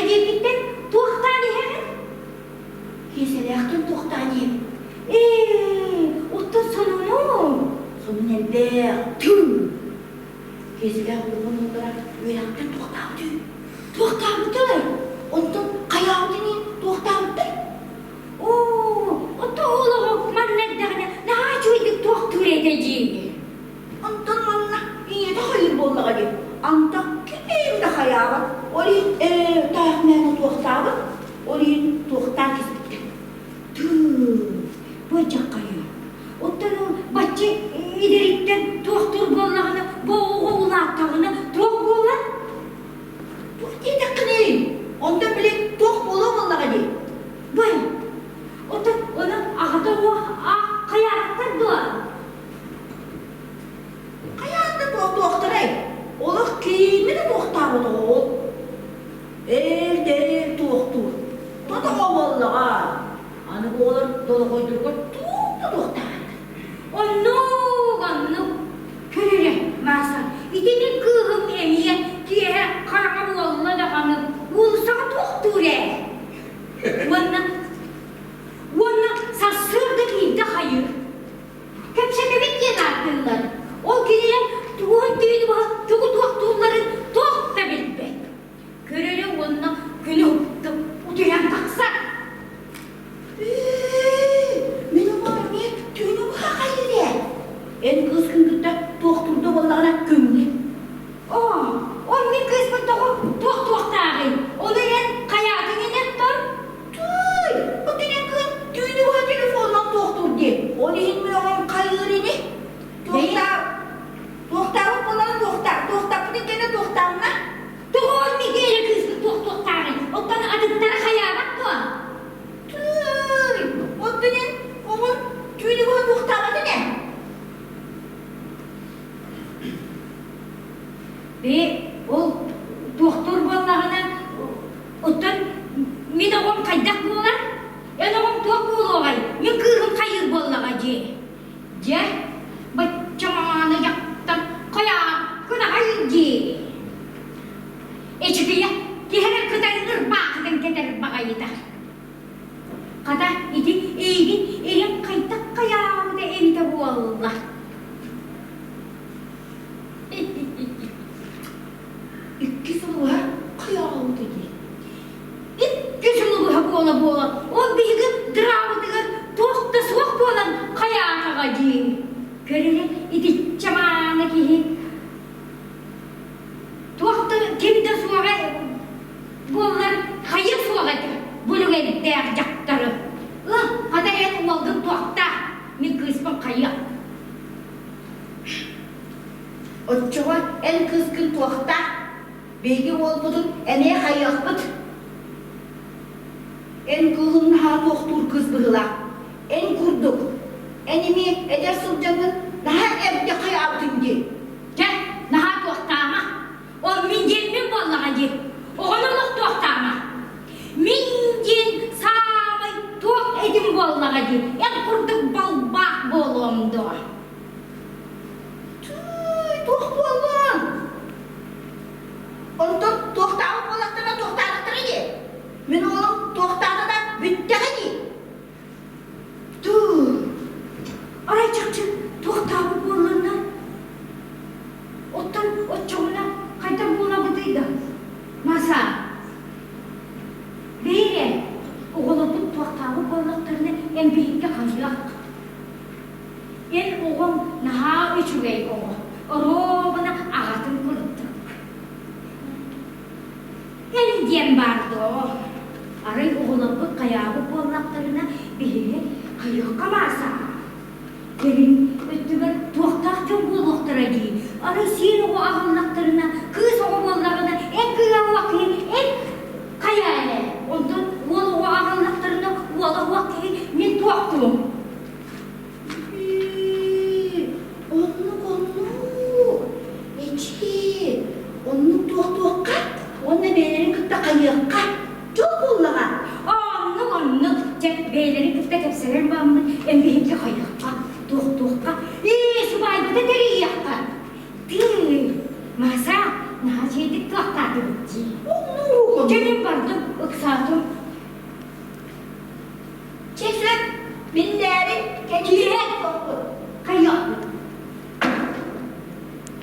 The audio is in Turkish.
edebitten Tuохтаабы hemen. Keselekten Tuохтаабы. Otta sonun elde tüm. Keselek bulunduğunda üyelekten Tuохтаабыттар. Ondan kayağını Tuохтаабыттар. Otta oğlu mannadağına daha çocuk Tuохтаабы edeceği. Ondan manna iyi de hayır bollağa değil. Anta kim de hayağı. Orayı dağıtmayan Tuохтаабы. Orayı Tuохтаабы kesmekten. Bacak kayıyor. Ottan o bahçe iderikten Tuохтаабы bollağını, boğuğu ulağıttağını Tuох bollar. Tuох değil de kınayım. Ondan bile Tuох bollağı bollağa değil. Böyle. Ottan onun ağda o kayağıttan doğa. Kayağında Tuохтаабы. Ola kimi de Tuохтаабы ol. Elde Tuохтаабы. Tata o bollağa. Anı bu olur dolu koydurga Tuохтаабы. Onu körere masa. İtemin kığım emiye diye karagam oğluna da kanı. Ulusağa Tuохтаабы. Ona sassırdı bir de hayır. Köpşemebek yer arttırlar. O gidilen Tuохтаабы var. Tuохтаабıların Tuохтаабы. Körere ona günü hıptı. Uduyan taksa. Benim anne tüyünü bakayır ya. En kızgın gütte Tuохтаабы'da bollağına gömle. O min kızgın Tuохтаабы. Onu en kayağını nettir. Tüy. O denen kız tüyünü var telefonla Tuохтаабы diye. Onu inme onun kayırını. Tuохтаабы bollağına Tuохтаабы'nın gene Tuохтаабы'na. Tuğun mi gene kızgın Tuохтаабы. Ondan adıkları kayağı bak tuğun. Tüy. O denen onun tüyünü var Tuохтаабы'da ne? Ve o doktor bollağına ottan min oğum kaydak bolar, en oğum Tuох bolar, min kırgım kayır bollağa je. Je, bacamağını yaktan kayağı kına hayır je. Eçikiye, kiherer kıdayınır bağıdan keder bağayı da. Kada iti eğin kaydak kayağı da evde bolla. İki suluğa kayağı dedi. İki suluğa bola. O bilgi dravıdığı Tuохтаабы soğuk bolan kayağı kağacı. Körele iti çamanı ki. Tuохтаабы kimde soğuğa bollar hayır soğuğadır. Bunu edip değer yaktarı. Kada en oldu Tuохтаабы. Min kısmı kayağı. O çoğu en kızgın Tuохтаабы. Belki olmadın, emeğe hayakbıt. En kılın ha Tuохтаабы kız bığıla. En kurduk. Enimi eder sılcanın daha evde hayatın di. Gel, daha Tuохтаабы. O min gelmin bollağa di. Oğluluk Tuохтаабы. Min gel sağımı Tuох edim bollağa di. En kurduk balbaq bolumdu. Tüy, Tuох bollan. Ondan Tuохтаабы bollaqtana Tuохтаабыттар edi. Men oğlum Tuохтаабы'da bütteği. Dur. Aray çakçı Tuохтаабы bollarından. Ottan o çoğuna kaytan bollabıdıydı. Masa. Beyre. Oğlum Tuохтаабы bollaqtarını en büyükle kayılaq. En oğum naha üçügey oğu. Orobana ağatın kırıttı. En diyen bardı o. Aray oğlum kayağı bollaqtarına biri kayık kamasa. Gelin öttüber Tuохтаабы bollaqtara di. Aray sen o ağıllaqtarına, kız o bollağına en kıyağı vakı, en kayağı. Ondan o ağıllaqtarına oğlu vakı min Tuохтаабы. Onu Tuохтаабы'ka, onu beylerin kıtta kayıqqa, çok bollağa. Onu, cep beylerin kıtta kepselerin bağımlı, en büyükle kayıqqa, Tuохтаабы'ka. Subayda da deri yakqa. Masa, naha şeydik Tuохтаабы bitti. Gelin vardı, ыксатым